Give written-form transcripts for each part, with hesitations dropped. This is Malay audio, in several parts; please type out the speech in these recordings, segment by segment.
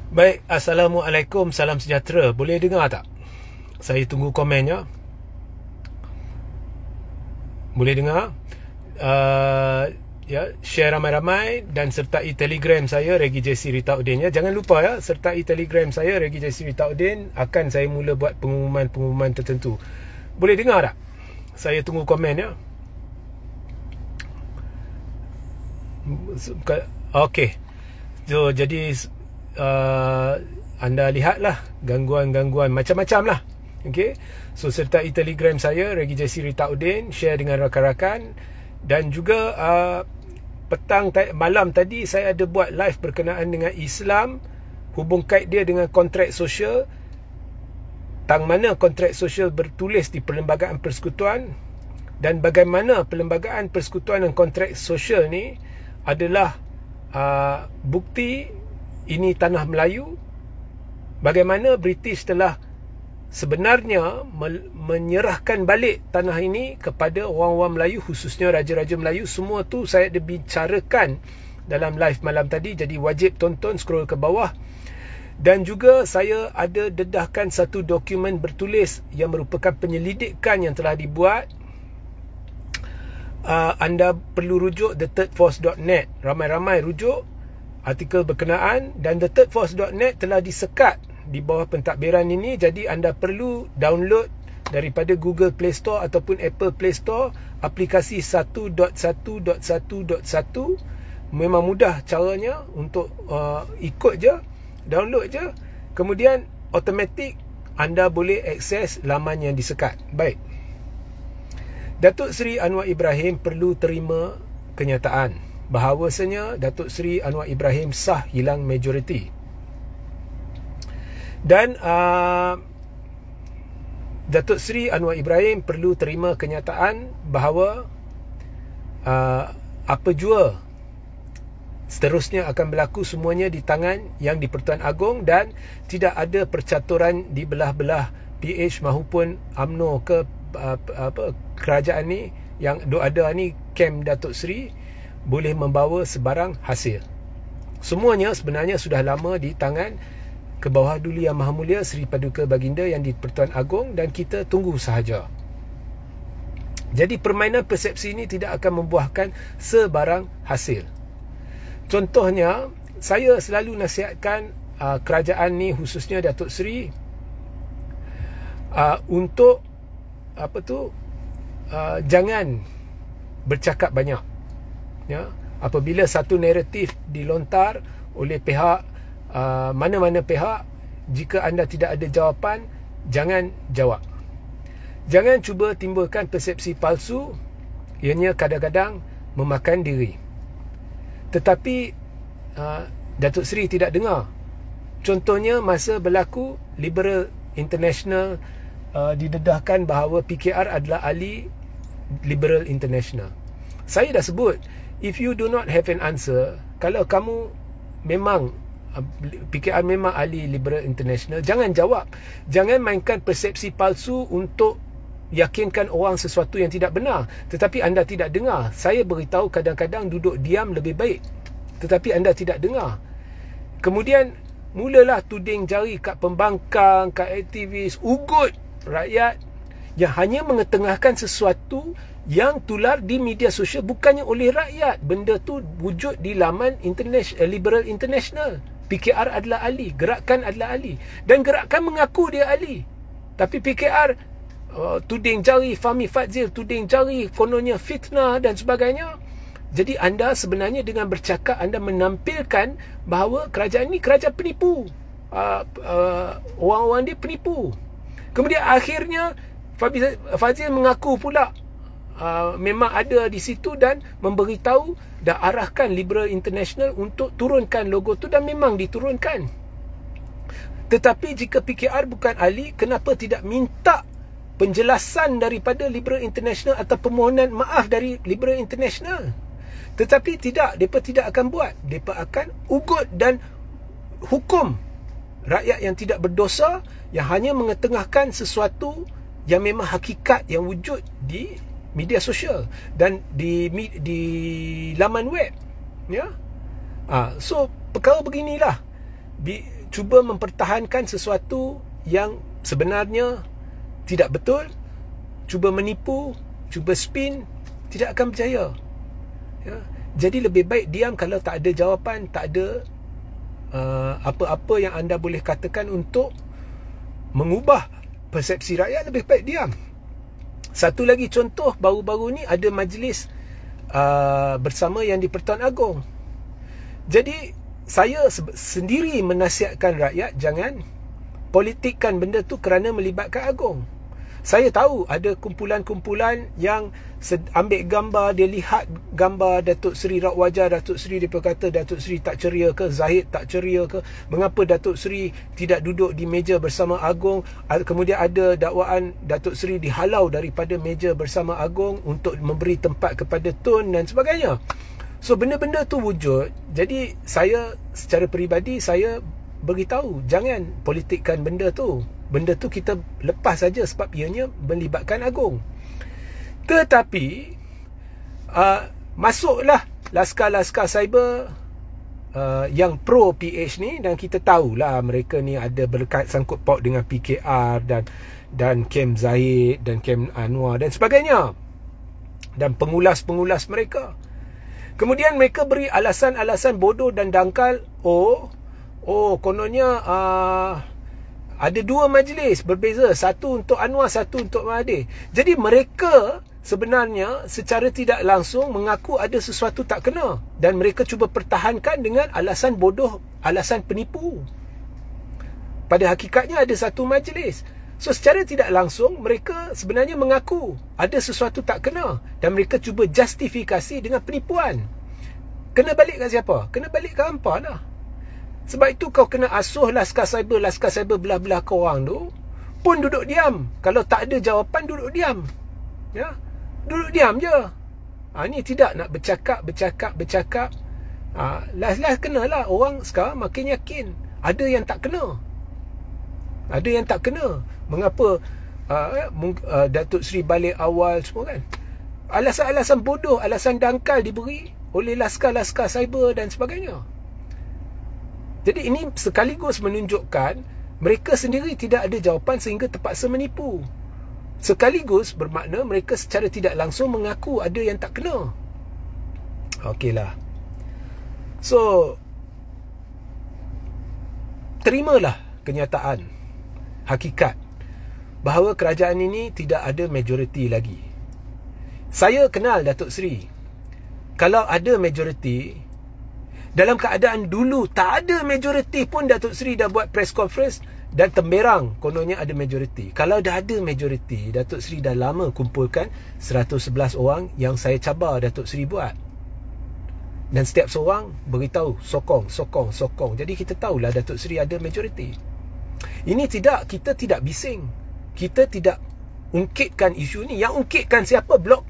Baik, Assalamualaikum, salam sejahtera. Boleh dengar tak? Saya tunggu komennya. Boleh dengar? Ya, share ramai-ramai dan sertai Telegram saya Regi JC Ritaudin ya. Jangan lupa ya, sertai Telegram saya Regi JC Ritaudin. Akan saya mula buat pengumuman-pengumuman tertentu. Boleh dengar tak? Saya tunggu komen ya. Okey. So, jadi anda lihatlah gangguan-gangguan macam-macam lah. Okay? So sertai Telegram saya Regi JC Ritaudin, share dengan rakan-rakan. Dan juga malam tadi saya ada buat live berkenaan dengan Islam, hubung kait dia dengan kontrak sosial. Tang mana kontrak sosial bertulis di Perlembagaan Persekutuan, dan bagaimana Perlembagaan Persekutuan dan kontrak sosial ni adalah bukti ini tanah Melayu. Bagaimana British telah sebenarnya menyerahkan balik tanah ini kepada orang-orang Melayu, khususnya raja-raja Melayu. Semua tu saya ada bicarakan dalam live malam tadi. Jadi wajib tonton, scroll ke bawah. Dan juga saya ada dedahkan satu dokumen bertulis yang merupakan penyelidikan yang telah dibuat. Anda perlu rujuk thethirdforce.net. Ramai-ramai rujuk artikel berkenaan, dan thethirdforce.net telah disekat di bawah pentadbiran ini. Jadi anda perlu download daripada Google Play Store ataupun Apple Play Store aplikasi 1.1.1.1. Memang mudah caranya untuk ikut je, download je, kemudian automatik anda boleh akses laman yang disekat. Baik, Datuk Seri Anwar Ibrahim perlu terima kenyataan bahawasanya Datuk Seri Anwar Ibrahim sah hilang majoriti. Dan Datuk Seri Anwar Ibrahim perlu terima kenyataan bahawa apa jua seterusnya akan berlaku semuanya di tangan Yang di-Pertuan Agong, dan tidak ada percaturan di belah-belah PH maupun UMNO ke kerajaan ni yang ada ni, kem Datuk Seri boleh membawa sebarang hasil. Semuanya sebenarnya sudah lama di tangan Kebawahuduli Yang Maha Mulia Seri Paduka Baginda Yang di-Pertuan Agong, dan kita tunggu sahaja. Jadi permainan persepsi ini tidak akan membuahkan sebarang hasil. Contohnya, saya selalu nasihatkan kerajaan ni, khususnya Datuk Seri, untuk jangan bercakap banyak ya. Apabila satu naratif dilontar oleh pihak mana-mana pihak, jika anda tidak ada jawapan, jangan jawab. Jangan cuba timbulkan persepsi palsu, ianya kadang-kadang memakan diri. Tetapi Datuk Seri tidak dengar. Contohnya masa berlaku Liberal International, didedahkan bahawa PKR adalah ahli Liberal International. Saya dah sebut, if you do not have an answer, kalau kamu memang PKR memang ahli Liberal International, jangan jawab. Jangan mainkan persepsi palsu untuk yakinkan orang sesuatu yang tidak benar, tetapi anda tidak dengar. Saya beritahu kadang-kadang duduk diam lebih baik, tetapi anda tidak dengar. Kemudian mulalah tuding jari kat pembangkang, kat aktivis, ugut rakyat yang hanya mengetengahkan sesuatu yang tular di media sosial, bukannya oleh rakyat. Benda tu wujud di laman Liberal International. PKR adalah ahli, gerakan adalah ahli, dan gerakan mengaku dia ahli. Tapi PKR tuding jari Fahmi Fadzil, tuding jari kononnya fitnah dan sebagainya. Jadi anda sebenarnya dengan bercakap, anda menampilkan bahawa kerajaan ini kerajaan penipu. Orang-orang dia penipu. Kemudian akhirnya Fadzil mengaku pula memang ada di situ dan memberitahu dah arahkan Liberal International untuk turunkan logo tu, dan memang diturunkan. Tetapi jika PKR bukan ahli, kenapa tidak minta penjelasan daripada Liberal International atau permohonan maaf dari Liberal International? Tetapi tidak, mereka tidak akan buat. Mereka akan ugut dan hukum rakyat yang tidak berdosa, yang hanya mengetengahkan sesuatu yang memang hakikat yang wujud di media sosial dan di laman web ya. So perkara beginilah cuba mempertahankan sesuatu yang sebenarnya tidak betul, cuba menipu, cuba spin, tidak akan berjaya. Ya. Jadi lebih baik diam kalau tak ada jawapan, tak ada apa-apa yang anda boleh katakan untuk mengubah persepsi rakyat, lebih baik diam. Satu lagi contoh, baru-baru ni ada majlis bersama yang di Pertuan Agong. Jadi saya sendiri menasihatkan rakyat jangan politikkan benda tu kerana melibatkan Agong. Saya tahu ada kumpulan-kumpulan yang ambil gambar, dia lihat gambar Datuk Seri, raut wajah Datuk Seri, dia berkata Datuk Seri tak ceria ke, Zahid tak ceria ke, mengapa Datuk Seri tidak duduk di meja bersama Agong. Kemudian ada dakwaan Datuk Seri dihalau daripada meja bersama Agong untuk memberi tempat kepada Tun dan sebagainya. So benda-benda tu wujud. Jadi saya secara peribadi saya beritahu jangan politikkan benda tu. Benda tu kita lepas saja sebab ianya melibatkan Agong. Tetapi masuklah laskar-laskar cyber yang pro PH ni, dan kita tahulah mereka ni ada berkait sangkut paut dengan PKR dan Kem Zahid dan Kem Anwar dan sebagainya, dan pengulas-pengulas mereka. Kemudian mereka beri alasan-alasan bodoh dan dangkal. Kononnya ada dua majlis berbeza, satu untuk Anwar, satu untuk Mahathir. Jadi mereka sebenarnya secara tidak langsung mengaku ada sesuatu tak kena, dan mereka cuba pertahankan dengan alasan bodoh, alasan penipu. Pada hakikatnya ada satu majlis. So secara tidak langsung mereka sebenarnya mengaku ada sesuatu tak kena, dan mereka cuba justifikasi dengan penipuan. Kena balik kat siapa? Kena balik kat hampa lah. Sebab itu kau kena asuh laskar cyber belah-belah korang tu pun duduk diam. Kalau tak ada jawapan, duduk diam. Ya, duduk diam je. Ni tidak nak bercakap. Last kenalah. Orang sekarang makin yakin ada yang tak kena. Mengapa Datuk Seri balik awal semua kan? Alasan-alasan bodoh, alasan dangkal diberi oleh laskar-laskar cyber dan sebagainya. Jadi ini sekaligus menunjukkan mereka sendiri tidak ada jawapan sehingga terpaksa menipu. Sekaligus bermakna mereka secara tidak langsung mengaku ada yang tak kena. Okeylah. So, terimalah kenyataan, hakikat bahawa kerajaan ini tidak ada majoriti lagi. Saya kenal Datuk Seri. Kalau ada majoriti, dalam keadaan dulu tak ada majoriti pun, Datuk Seri dah buat press conference dan temberang kononnya ada majoriti. Kalau dah ada majoriti, Datuk Seri dah lama kumpulkan 111 orang yang saya cabar Datuk Seri buat. Dan setiap seorang beritahu sokong. Jadi kita tahulah Datuk Seri ada majoriti. Ini tidak, kita tidak bising. Kita tidak ungkitkan isu ni. Yang ungkitkan siapa? Blok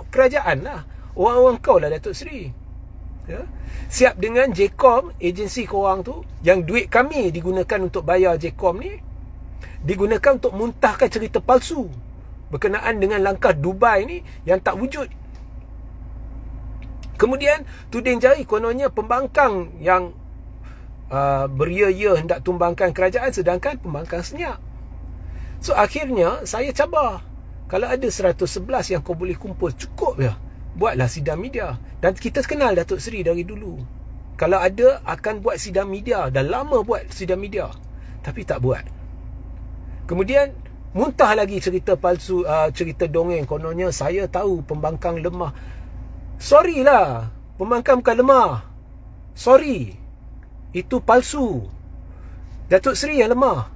kerajaan lah. Orang-orang kau lah Datuk Seri. Ya? Siap dengan JCOM, agensi korang tu, yang duit kami digunakan untuk bayar JCOM ni, digunakan untuk muntahkan cerita palsu berkenaan dengan langkah Dubai ni yang tak wujud. Kemudian tuding jari kononnya pembangkang yang beria-ia hendak tumbangkan kerajaan, sedangkan pembangkang senyap. So akhirnya saya cabar, kalau ada 111 yang kau boleh kumpul, cukup ya, buatlah sidang media. Dan kita kenal Datuk Seri dari dulu. Kalau ada, akan buat sidang media. Dah lama buat sidang media, tapi tak buat. Kemudian muntah lagi cerita palsu, cerita dongeng. Kononnya saya tahu pembangkang lemah. Sorry lah, pembangkang bukan lemah. Sorry, itu palsu. Datuk Seri yang lemah.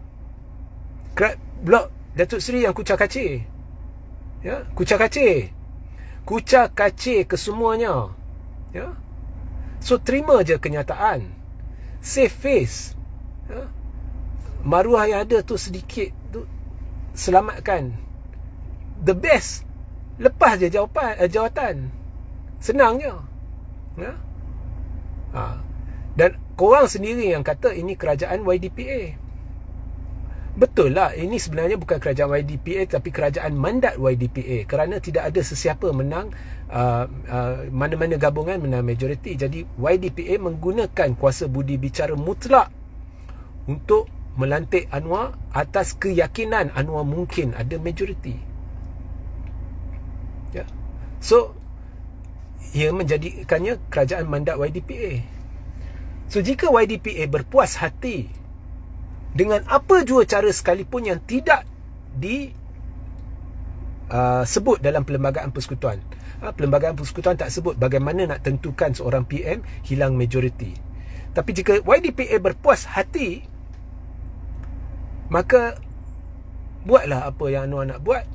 Blok Datuk Seri yang kucak kacir. Ya, kucak kacir kesemuanya. Ya. So terima je kenyataan, save face. Ya. Maruah yang ada tu sedikit tu selamatkan. The best, lepas je jawatan. Senang je. Ya. Dan korang sendiri yang kata ini kerajaan YDPA. Betul lah, ini sebenarnya bukan kerajaan YDPA tapi kerajaan mandat YDPA, kerana tidak ada sesiapa menang, mana-mana gabungan menang majoriti. Jadi YDPA menggunakan kuasa budi bicara mutlak untuk melantik Anwar atas keyakinan Anwar mungkin ada majoriti. Ya. So ia menjadikannya kerajaan mandat YDPA. So jika YDPA berpuas hati dengan apa jua cara sekalipun yang tidak sebut dalam Perlembagaan Persekutuan. Perlembagaan Persekutuan tak sebut bagaimana nak tentukan seorang PM hilang majoriti. Tapi jika YDPA berpuas hati, maka buatlah apa yang Anwar nak buat.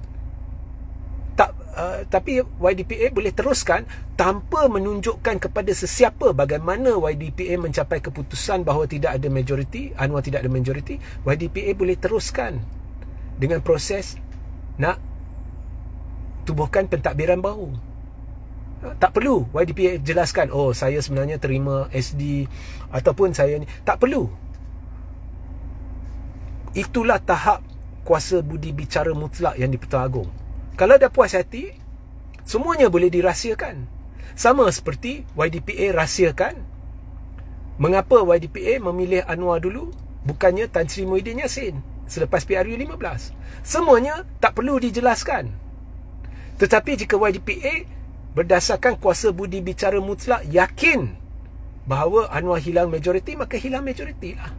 Tapi YDPA boleh teruskan tanpa menunjukkan kepada sesiapa bagaimana YDPA mencapai keputusan bahawa tidak ada majoriti, Anwar tidak ada majoriti. YDPA boleh teruskan dengan proses nak tubuhkan pentadbiran baru. Tak perlu YDPA jelaskan, oh saya sebenarnya terima SD ataupun saya ni. Tak perlu. Itulah tahap kuasa budi bicara mutlak yang di-Pertuan Agong. Kalau dah puas hati, semuanya boleh dirahsiakan. Sama seperti YDPA rahsiakan mengapa YDPA memilih Anwar dulu, bukannya Tan Sri Muhyiddin Yassin selepas PRU 15. Semuanya tak perlu dijelaskan. Tetapi jika YDPA berdasarkan kuasa budi bicara mutlak yakin bahawa Anwar hilang majoriti, maka hilang majoriti lah.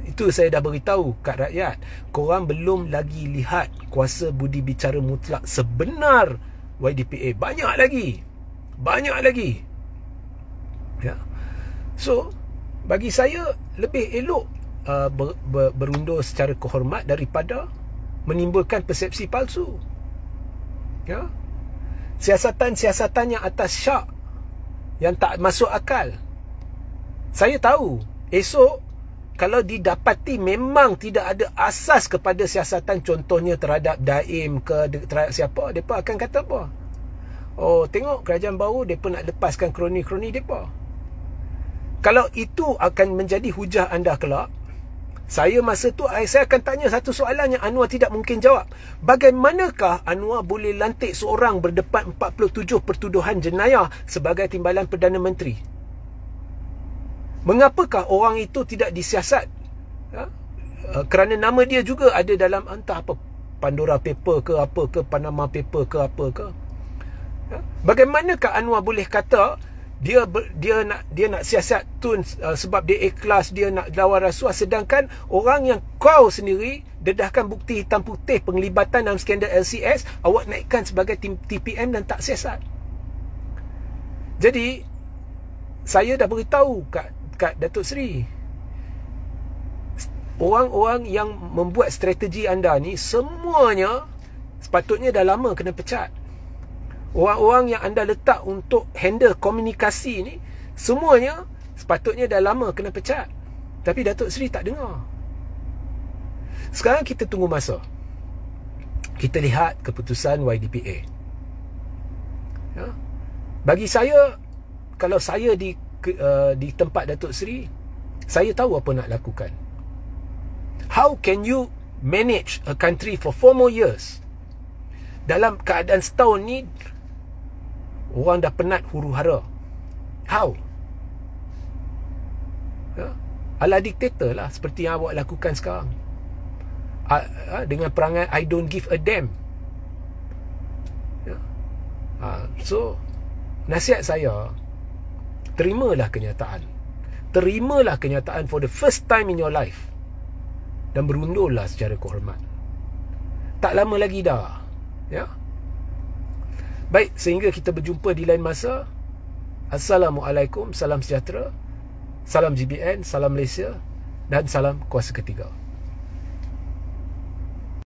Itu saya dah beritahu kat rakyat. Korang belum lagi lihat kuasa budi bicara mutlak sebenar YDPA. Banyak lagi. Ya. So bagi saya lebih elok berundur secara kehormat daripada menimbulkan persepsi palsu. Ya. Siasatan-siasatan yang atas syak, yang tak masuk akal. Saya tahu esok kalau didapati memang tidak ada asas kepada siasatan, contohnya terhadap Daim ke terhadap siapa, mereka akan kata apa? Oh, tengok kerajaan baru mereka nak lepaskan kroni-kroni mereka. Kalau itu akan menjadi hujah anda kelak, saya masa tu saya akan tanya satu soalan yang Anwar tidak mungkin jawab. Bagaimanakah Anwar boleh lantik seorang berdepan 47 pertuduhan jenayah sebagai timbalan Perdana Menteri? Mengapakah orang itu tidak disiasat? Kerana nama dia juga ada dalam entah apa, Pandora Paper ke apa ke, Panama Paper ke apa ke. Bagaimanakah Anwar boleh kata dia nak siasat tun sebab dia ikhlas, dia nak lawan rasuah, sedangkan orang yang kau sendiri dedahkan bukti hitam putih penglibatan dalam skandal LCS, awak naikkan sebagai TPM dan tak siasat. Jadi saya dah beritahu kat Datuk Seri, orang-orang yang membuat strategi anda ni semuanya sepatutnya dah lama kena pecat. Orang-orang yang anda letak untuk handle komunikasi ni semuanya sepatutnya dah lama kena pecat. Tapi Datuk Seri tak dengar. Sekarang kita tunggu masa. Kita lihat keputusan YDPA. Ya? Bagi saya, kalau saya di tempat Datuk Seri, saya tahu apa nak lakukan. How can you manage a country for 4 more years? Dalam keadaan setahun ni, orang dah penat huru hara. How? Ya? Ala diktator lah, seperti yang awak lakukan sekarang. Dengan perangai I don't give a damn. Ya? So nasihat saya, terimalah kenyataan. Terimalah kenyataan for the first time in your life, dan berundurlah secara kehormat. Tak lama lagi dah. Ya. Baik, sehingga kita berjumpa di lain masa. Assalamualaikum, salam sejahtera, salam GBN, salam Malaysia, dan salam kuasa ketiga.